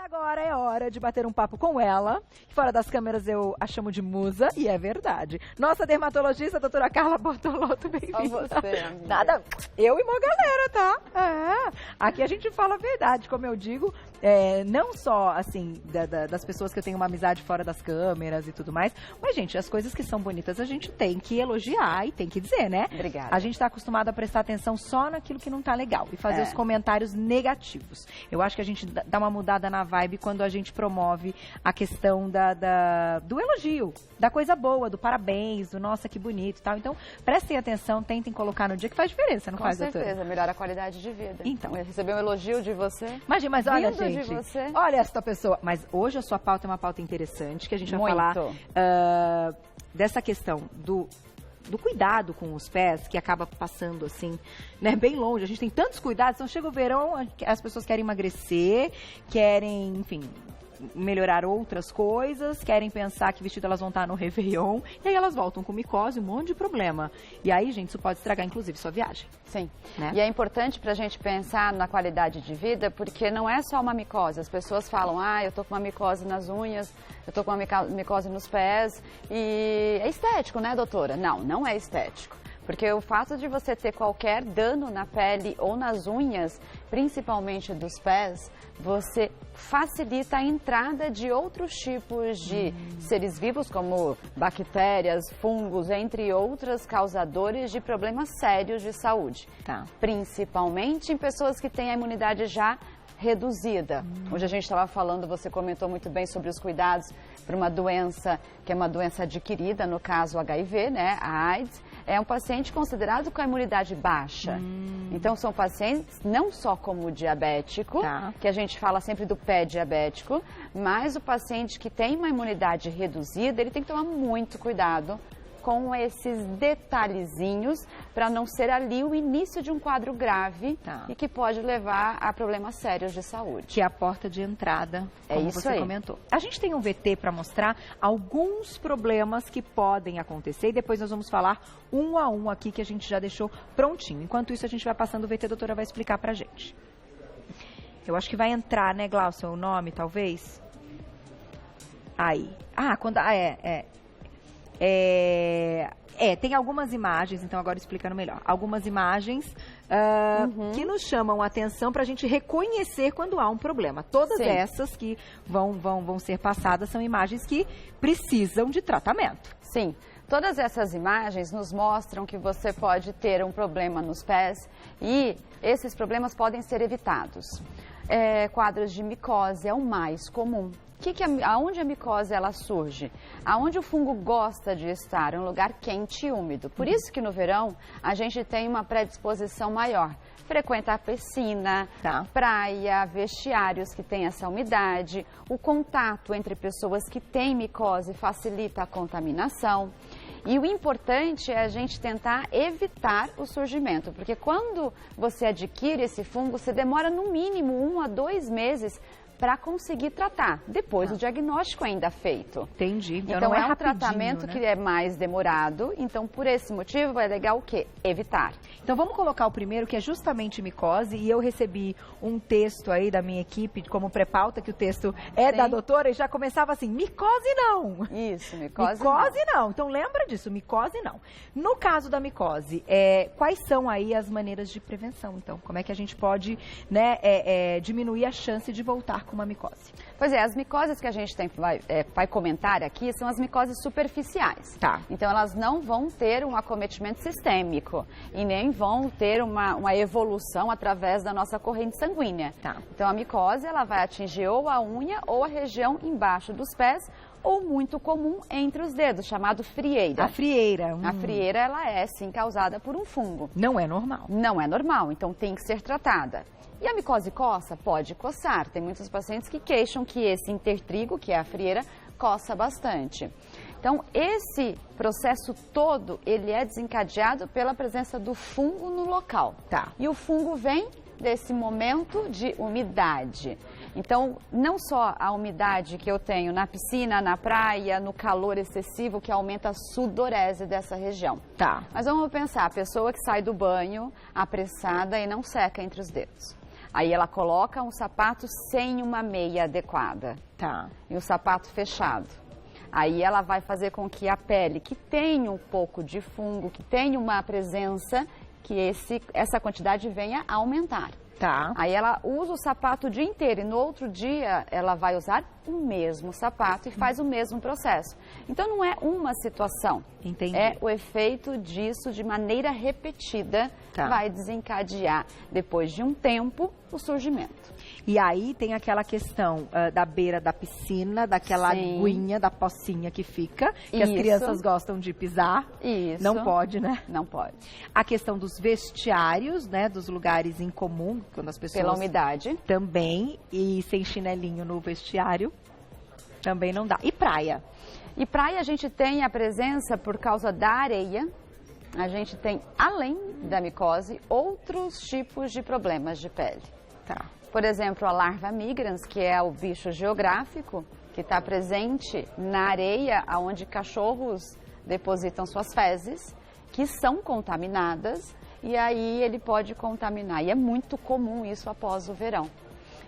agora é hora de bater um papo com ela. Fora das câmeras eu a chamo de musa, e é verdade. Nossa dermatologista, doutora Carla Bortolotto, bem-vinda. Só você, amiga. Nada, eu e uma galera, tá? É. Aqui a gente fala a verdade, como eu digo, não só, assim, das pessoas que eu tenho uma amizade fora das câmeras e tudo mais, mas, gente, as coisas que são bonitas a gente tem que elogiar e tem que dizer, né? Obrigada. A gente tá acostumado a prestar atenção só naquilo que não tá legal e fazer os comentários negativos. Eu acho que a gente dá uma mudada na vibe quando a gente promove a questão do elogio, da coisa boa, do parabéns, do nossa, que bonito e tal. Então, prestem atenção, tentem colocar no dia que faz diferença, não faz, doutora? Com certeza, melhora a qualidade de vida. Então. Receber um elogio de você. Imagina, mas olha, Vindo gente, de você. olha essa pessoa. Mas hoje a sua pauta é uma pauta interessante, que a gente vai Muito. falar dessa questão do cuidado com os pés, que acaba passando assim, né, bem longe. A gente tem tantos cuidados, então chega o verão, as pessoas querem emagrecer, querem, enfim, melhorar outras coisas, querem pensar que vestido elas vão estar no Réveillon, e aí elas voltam com micose, um monte de problema. E aí, gente, isso pode estragar, inclusive, sua viagem. Sim, Né? E é importante pra gente pensar na qualidade de vida, porque não é só uma micose. As pessoas falam, eu tô com uma micose nas unhas, eu tô com uma micose nos pés, e é estético, né, doutora? Não, não é estético. Porque o fato de você ter qualquer dano na pele ou nas unhas, principalmente dos pés, você facilita a entrada de outros tipos de seres vivos, como bactérias, fungos, entre outros causadores de problemas sérios de saúde. Tá. Principalmente em pessoas que têm a imunidade já reduzida. Hoje a gente estava falando, você comentou muito bem sobre os cuidados para uma doença que é uma doença adquirida, no caso HIV, né, a AIDS. É um paciente considerado com a imunidade baixa. Então, são pacientes não só como o diabético, que a gente fala sempre do pé diabético, mas o paciente que tem uma imunidade reduzida, ele tem que tomar muito cuidado com esses detalhezinhos para não ser ali o início de um quadro grave e que pode levar a problemas sérios de saúde. Que é a porta de entrada, como isso você aí. comentou. A gente tem um VT para mostrar alguns problemas que podem acontecer e depois nós vamos falar um a um aqui que a gente já deixou prontinho. Enquanto isso, a gente vai passando o VT, a doutora vai explicar pra gente. Eu acho que vai entrar, né, Glaucia, o nome, talvez? Aí. Tem algumas imagens, então agora explicando melhor. Algumas imagens que nos chamam a atenção para a gente reconhecer quando há um problema. Todas essas que vão ser passadas são imagens que precisam de tratamento. Sim, todas essas imagens nos mostram que você pode ter um problema nos pés e esses problemas podem ser evitados. Quadros de micose é o mais comum. Aonde a micose ela surge? Aonde o fungo gosta de estar, um lugar quente e úmido. Por isso que no verão a gente tem uma predisposição maior. Frequentar piscina, praia, vestiários que tem essa umidade, o contato entre pessoas que têm micose facilita a contaminação. E o importante é a gente tentar evitar o surgimento, porque quando você adquire esse fungo, você demora no mínimo 1 a 2 meses para conseguir tratar, depois do diagnóstico ainda feito. Entendi. Então não é um rapidinho, tratamento né? que é mais demorado, então por esse motivo é legal o quê? Evitar. Então vamos colocar o primeiro, que é justamente micose, e eu recebi um texto aí da minha equipe como pré-pauta, que o texto é da doutora, e já começava assim, micose não. Isso, micose não. Então lembra disso, micose não. No caso da micose, quais são aí as maneiras de prevenção, então? Como é que a gente pode, né, diminuir a chance de voltar com uma micose? Pois as micoses que a gente vai comentar aqui são as micoses superficiais. Então elas não vão ter um acometimento sistêmico e nem vão ter uma evolução através da nossa corrente sanguínea. Então a micose ela vai atingir ou a unha ou a região embaixo dos pés, ou muito comum entre os dedos, chamado frieira. A frieira. A frieira ela é sim causada por um fungo. Não é normal. Não é normal, então tem que ser tratada. E a micose coça? Pode coçar. Tem muitos pacientes que queixam que esse intertrigo, que é a frieira, coça bastante. Então, esse processo todo, ele é desencadeado pela presença do fungo no local. E o fungo vem desse momento de umidade. Então, não só a umidade que eu tenho na piscina, na praia, no calor excessivo, que aumenta a sudorese dessa região. Mas vamos pensar, a pessoa que sai do banho apressada e não seca entre os dedos. Aí ela coloca um sapato sem uma meia adequada. Tá. E o sapato fechado. Aí ela vai fazer com que a pele, que tem um pouco de fungo, que tem uma presença, que essa quantidade venha a aumentar. Tá. Aí ela usa o sapato o dia inteiro e no outro dia ela vai usar o mesmo sapato e faz o mesmo processo. Então não é uma situação. Entendi. É o efeito disso de maneira repetida, Tá. vai desencadear depois de um tempo o surgimento. E aí tem aquela questão da beira da piscina, daquela Sim. aguinha, da pocinha que fica, que as Isso. crianças gostam de pisar. Isso. Não pode, né? Não pode. A questão dos vestiários, né? Dos lugares em comum, quando as pessoas... Pela umidade. Também, e sem chinelinho no vestiário, também não dá. E praia? E praia a gente tem a presença por causa da areia. A gente tem, além da micose, outros tipos de problemas de pele. Tá. Por exemplo, a larva migrans, que é o bicho geográfico, que está presente na areia, onde cachorros depositam suas fezes, que são contaminadas, e aí ele pode contaminar. E é muito comum isso após o verão.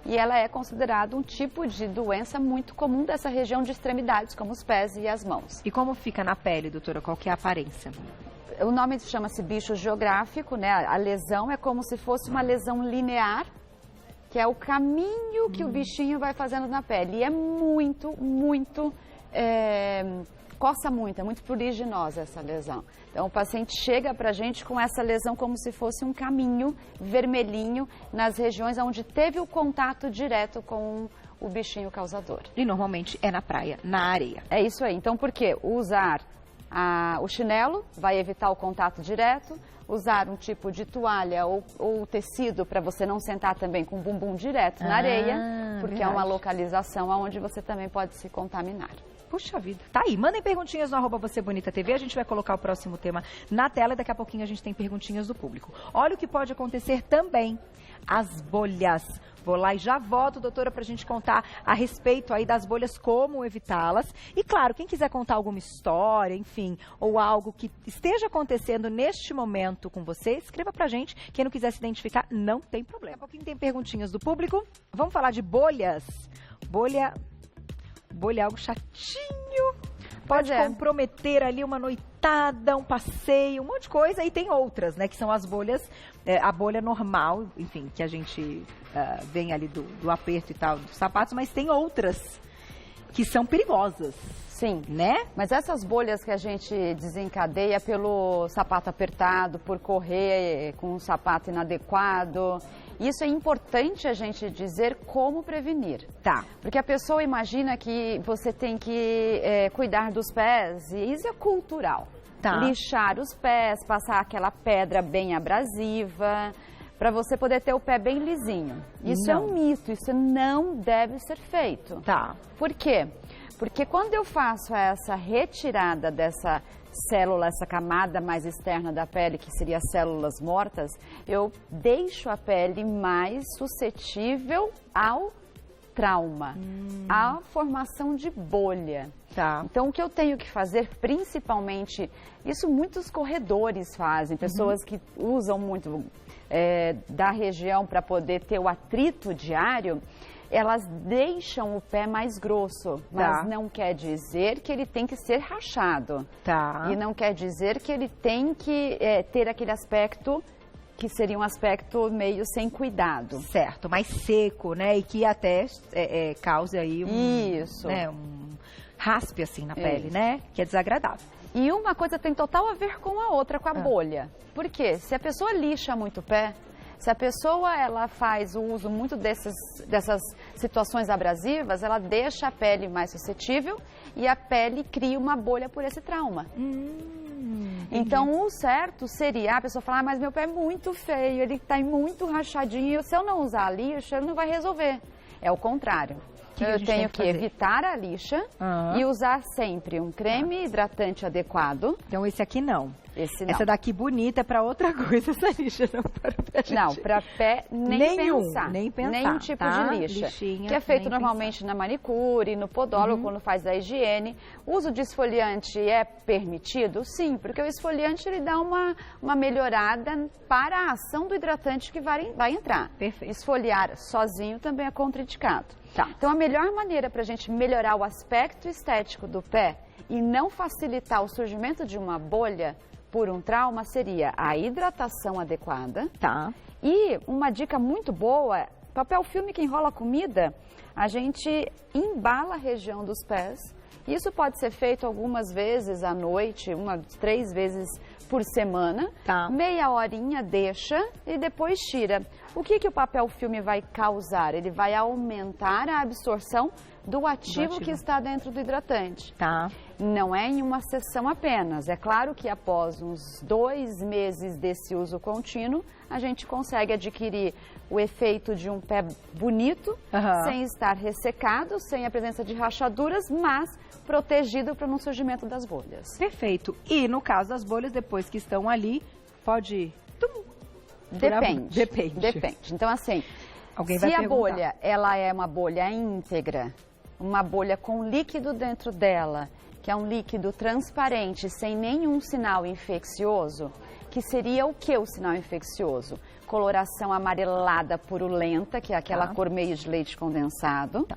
E ela é considerada um tipo de doença muito comum dessa região de extremidades, como os pés e as mãos. E como fica na pele, doutora? Qual que é a aparência? O nome chama-se bicho geográfico, né? A lesão é como se fosse uma lesão linear, que é o caminho que o bichinho vai fazendo na pele. E é coça muito, é muito pruriginosa essa lesão. Então o paciente chega pra gente com essa lesão como se fosse um caminho vermelhinho nas regiões onde teve o contato direto com o bichinho causador. E normalmente é na praia, na areia. É isso aí. Então por quê? Usar o chinelo vai evitar o contato direto, usar um tipo de toalha ou tecido para você não sentar também com o bumbum direto na areia, porque verdade. é uma localização onde você também pode se contaminar. Puxa vida. Tá aí, mandem perguntinhas no @VocêBonitaTV, a gente vai colocar o próximo tema na tela e daqui a pouquinho a gente tem perguntinhas do público. Olha o que pode acontecer também, as bolhas. Vou lá e já volto, doutora, pra gente contar a respeito aí das bolhas, como evitá-las. E claro, quem quiser contar alguma história, enfim, ou algo que esteja acontecendo neste momento com você, escreva pra gente. Quem não quiser se identificar, não tem problema. Daqui a pouquinho tem perguntinhas do público. Vamos falar de bolhas. Bolha é algo chatinho, pode comprometer ali uma noitada, um passeio, um monte de coisa. E tem outras, né, que são as bolhas, a bolha normal, enfim, que a gente vem ali do aperto e tal, dos sapatos, mas tem outras que são perigosas. Sim, né? Mas essas bolhas que a gente desencadeia pelo sapato apertado, por correr com um sapato inadequado, isso é importante a gente dizer como prevenir. Tá. Porque a pessoa imagina que você tem que cuidar dos pés, e isso é cultural. Tá. Lixar os pés, passar aquela pedra bem abrasiva, para você poder ter o pé bem lisinho. Isso é um mito, isso não deve ser feito. Tá. Por quê? Porque quando eu faço essa retirada dessa célula, essa camada mais externa da pele, que seria as células mortas, eu deixo a pele mais suscetível ao trauma, à formação de bolha. Tá. Então, o que eu tenho que fazer, principalmente, isso muitos corredores fazem, pessoas que usam muito da região para poder ter o atrito diário, elas deixam o pé mais grosso, mas não quer dizer que ele tem que ser rachado. Tá. E não quer dizer que ele tem que ter aquele aspecto que seria um aspecto meio sem cuidado. Certo, mais seco, né? E que até cause aí um raspe assim na pele, né? Que é desagradável. E uma coisa tem total a ver com a outra, com a bolha. Por quê? Se a pessoa lixa muito o pé, se a pessoa ela faz o uso muito dessas situações abrasivas, ela deixa a pele mais suscetível e a pele cria uma bolha por esse trauma. Então, o certo seria a pessoa falar, mas meu pé é muito feio, ele está muito rachadinho, se eu não usar lixo, ele não vai resolver. É o contrário. que a gente tem que fazer? Eu tenho que evitar a lixa e usar sempre um creme hidratante adequado. Então esse aqui não. Esse não. Essa daqui bonita é para outra coisa, essa lixa não para pé. Não, para pé nem pensar. Nenhum tipo tá? de lixa. Lixinha, que é feito normalmente na manicure, no podólogo, quando faz a higiene. O uso de esfoliante é permitido? Sim, porque o esfoliante ele dá uma melhorada para a ação do hidratante que vai entrar. Perfeito. Esfoliar sozinho também é contraindicado. Tá. Então, a melhor maneira para a gente melhorar o aspecto estético do pé e não facilitar o surgimento de uma bolha por um trauma seria a hidratação adequada. Tá. E uma dica muito boa, papel filme que enrola comida, a gente embala a região dos pés. Isso pode ser feito algumas vezes à noite, 3 vezes por semana. Tá. Meia horinha deixa e depois tira. O que o papel filme vai causar? Ele vai aumentar a absorção do ativo que está dentro do hidratante. Tá. Não é em uma sessão apenas. É claro que após uns 2 meses desse uso contínuo, a gente consegue adquirir o efeito de um pé bonito, sem estar ressecado, sem a presença de rachaduras, mas protegido para o surgimento das bolhas. Perfeito. E no caso das bolhas, depois que estão ali, pode... Depende. Então, assim, se a bolha ela é uma bolha íntegra, uma bolha com líquido dentro dela, que é um líquido transparente, sem nenhum sinal infeccioso, que seria o que o sinal infeccioso? Coloração amarelada purulenta, que é aquela cor meio de leite condensado,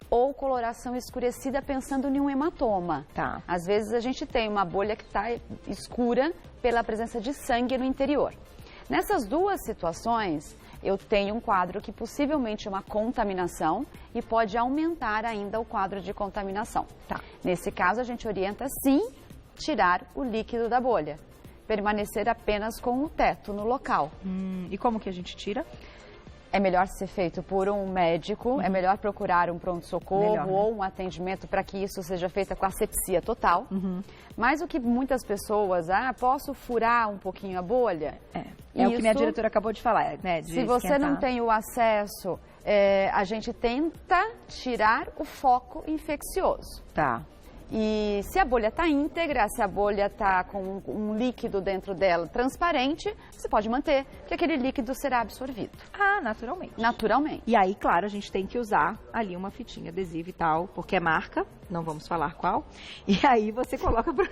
ou coloração escurecida pensando em um hematoma. Às vezes a gente tem uma bolha que está escura pela presença de sangue no interior. Nessas duas situações, eu tenho um quadro que possivelmente é uma contaminação e pode aumentar ainda o quadro de contaminação. Nesse caso, a gente orienta, sim, tirar o líquido da bolha. Permanecer apenas com o teto no local. E como que a gente tira? É melhor ser feito por um médico, é melhor procurar um pronto-socorro ou um atendimento para que isso seja feito com asepsia total. Mas o que muitas pessoas, posso furar um pouquinho a bolha? É o que minha diretora acabou de falar, né? Se você não tem o acesso, a gente tenta tirar o foco infeccioso. E se a bolha está íntegra, se a bolha está com um líquido dentro dela transparente, você pode manter, porque aquele líquido será absorvido. Naturalmente. Naturalmente. E aí, claro, a gente tem que usar ali uma fitinha adesiva e tal, porque é marca, não vamos falar qual. E aí você coloca para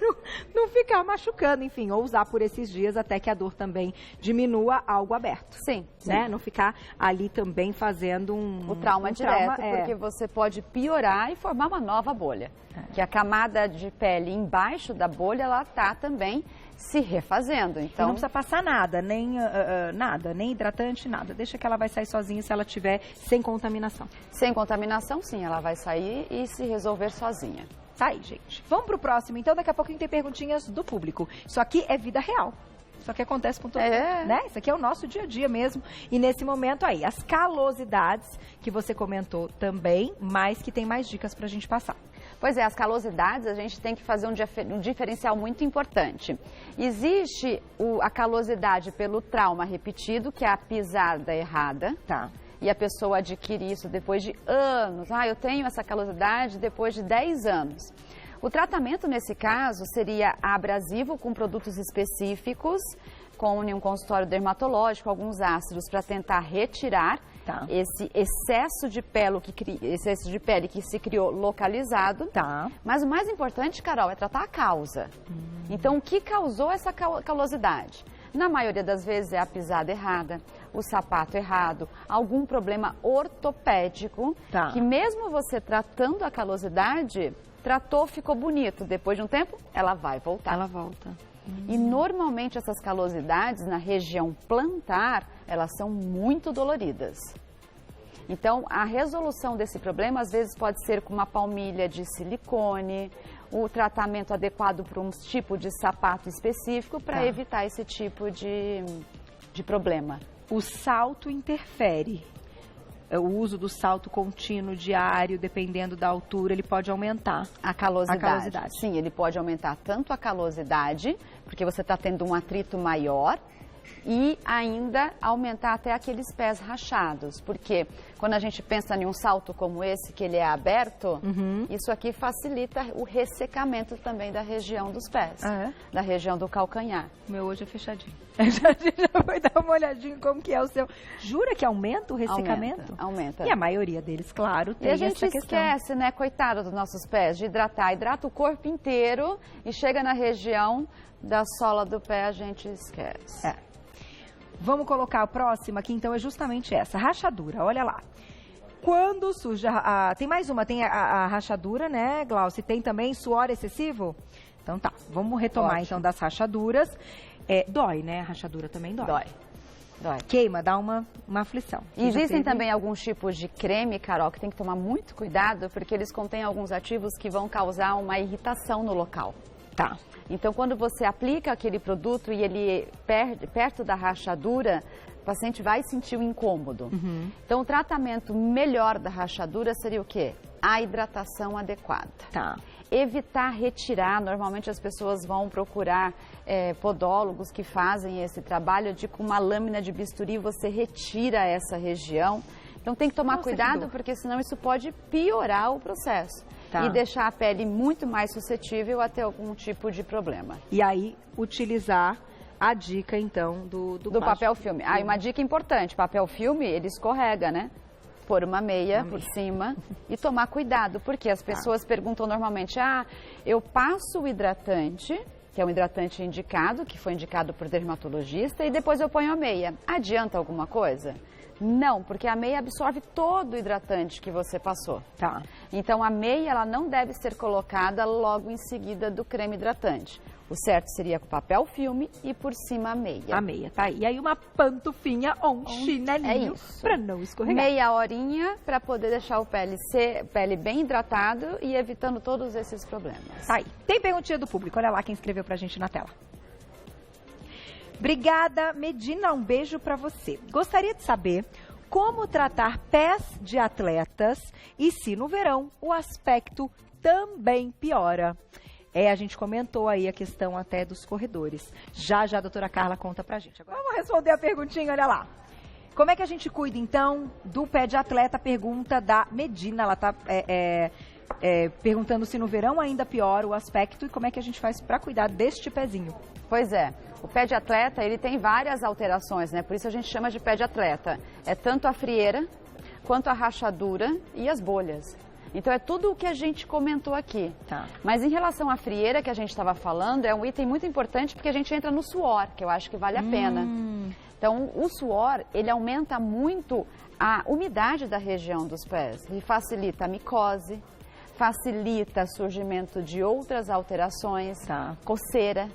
não ficar machucando, enfim, ou usar por esses dias até que a dor também diminua, algo aberto. Sim. Né? Não ficar ali também fazendo o trauma direto, porque você pode piorar e formar uma nova bolha. Que a camada de pele embaixo da bolha, ela está também se refazendo. Então, e não precisa passar nada, nem hidratante, nada. Deixa que ela vai sair sozinha se ela tiver sem contaminação. Sem contaminação, sim, ela vai sair e se resolver sozinha. Tá aí, gente. Vamos pro próximo, então. Daqui a pouquinho tem perguntinhas do público. Isso aqui é vida real. Isso aqui acontece com todo mundo, né? Isso aqui é o nosso dia a dia mesmo. E nesse momento aí, as calosidades que você comentou também, mas que tem mais dicas pra gente passar. Pois é, as calosidades, a gente tem que fazer um diferencial muito importante. Existe a calosidade pelo trauma repetido, que é a pisada errada. E a pessoa adquire isso depois de anos. Eu tenho essa calosidade depois de 10 anos. O tratamento, nesse caso, seria abrasivo com produtos específicos, com um consultório dermatológico, alguns ácidos para tentar retirar esse excesso de pele que se criou localizado. Mas o mais importante, Carol, é tratar a causa. Então, o que causou essa calosidade? Na maioria das vezes é a pisada errada, o sapato errado, algum problema ortopédico, que mesmo você tratando a calosidade, ficou bonito. Depois de um tempo, ela vai voltar. Ela volta. E normalmente essas calosidades na região plantar, elas são muito doloridas. Então, a resolução desse problema às vezes pode ser com uma palmilha de silicone, o tratamento adequado para um tipo de sapato específico para evitar esse tipo de problema. O salto interfere. O uso do salto contínuo diário, dependendo da altura, ele pode aumentar a calosidade. Sim, ele pode aumentar tanto a calosidade, porque você está tendo um atrito maior, e ainda aumentar até aqueles pés rachados. Porque quando a gente pensa em um salto como esse, que ele é aberto, isso aqui facilita o ressecamento também da região dos pés, da região do calcanhar. O meu hoje é fechadinho. Já foi dar uma olhadinha como que é o seu. Jura que aumenta o ressecamento? Aumenta. E a maioria deles, claro, tem essa questão. E a gente esquece, né, coitado dos nossos pés, de hidratar. Hidrata o corpo inteiro e chega na região da sola do pé, a gente esquece. Vamos colocar a próxima aqui, então, é justamente essa, rachadura, olha lá. Quando surge tem mais uma, tem a rachadura, né, Glauci? Tem também suor excessivo? Então tá, vamos retomar então das rachaduras. Dói, né? A rachadura também dói. Dói. Queima, dá uma aflição. Existem também alguns tipos de creme, Carol, que tem que tomar muito cuidado, porque eles contêm alguns ativos que vão causar uma irritação no local. Tá. Então, quando você aplica aquele produto e ele perto da rachadura, o paciente vai sentir um incômodo. Então, o tratamento melhor da rachadura seria o quê? A hidratação adequada. Tá. Evitar retirar, normalmente as pessoas vão procurar podólogos que fazem esse trabalho de com uma lâmina de bisturi você retira essa região. Então tem que tomar cuidado porque senão isso pode piorar o processo. Tá. E deixar a pele muito mais suscetível a ter algum tipo de problema. E aí, utilizar a dica, então, do papel filme. Ah, e uma dica importante, papel filme, ele escorrega, né? Pôr uma meia por cima e tomar cuidado, porque as pessoas perguntam normalmente, eu passo o hidratante, que é um hidratante indicado, que foi indicado por dermatologista, e depois eu ponho a meia. Adianta alguma coisa? Não, porque a meia absorve todo o hidratante que você passou. Tá. Então, a meia ela não deve ser colocada logo em seguida do creme hidratante. O certo seria com papel filme e por cima a meia. A meia, tá aí. E aí uma pantufinha ou um chinelinho para não escorregar. Meia horinha para poder deixar o pele bem hidratado e evitando todos esses problemas. Tá aí. Tem perguntinha do público, olha lá quem escreveu pra gente na tela. Obrigada, Medina, um beijo para você. Gostaria de saber como tratar pés de atletas e se no verão o aspecto também piora. A gente comentou aí a questão até dos corredores. Já a doutora Carla conta pra gente. Agora vamos responder a perguntinha, olha lá. Como é que a gente cuida, então, do pé de atleta? Pergunta da Medina, ela tá perguntando se no verão ainda piora o aspecto e como é que a gente faz para cuidar deste pezinho. Pois é, o pé de atleta ele tem várias alterações, né? Por isso a gente chama de pé de atleta. É tanto a frieira, quanto a rachadura e as bolhas. Então é tudo o que a gente comentou aqui. Tá. Mas em relação à frieira que a gente estava falando, é um item muito importante porque a gente entra no suor, que eu acho que vale a pena. Então o suor, ele aumenta muito a umidade da região dos pés. Ele facilita a micose, facilita o surgimento de outras alterações, coceira.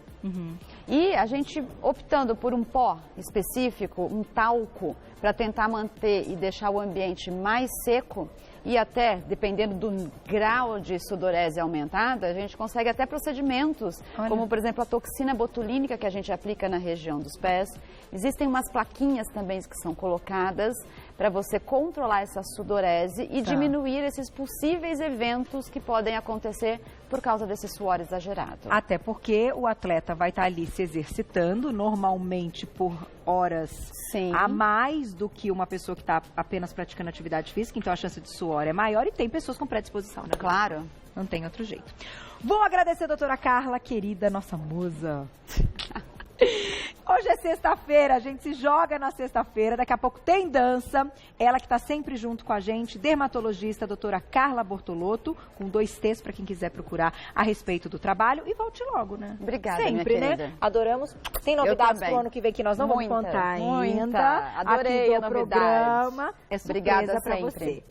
E a gente optando por um pó específico, um talco, para tentar manter e deixar o ambiente mais seco e até, dependendo do grau de sudorese aumentada, a gente consegue até procedimentos, como por exemplo a toxina botulínica que a gente aplica na região dos pés. Existem umas plaquinhas também que são colocadas para você controlar essa sudorese e diminuir esses possíveis eventos que podem acontecer por causa desse suor exagerado. Até porque o atleta vai estar ali se exercitando, normalmente por horas a mais do que uma pessoa que está apenas praticando atividade física, então a chance de suor é maior e tem pessoas com predisposição, né? Claro. Não tem outro jeito. Vou agradecer a doutora Carla, querida, nossa musa. Hoje é sexta-feira, a gente se joga na sexta-feira, daqui a pouco tem dança. Ela que está sempre junto com a gente, dermatologista, doutora Carla Bortolotto, com 2 T's para quem quiser procurar a respeito do trabalho. E volte logo, né? Obrigada, sempre, minha né? querida. Adoramos. Tem novidades pro ano que vem que nós não vamos contar ainda. Adorei aqui do a novidade. programa. É surpresa para você.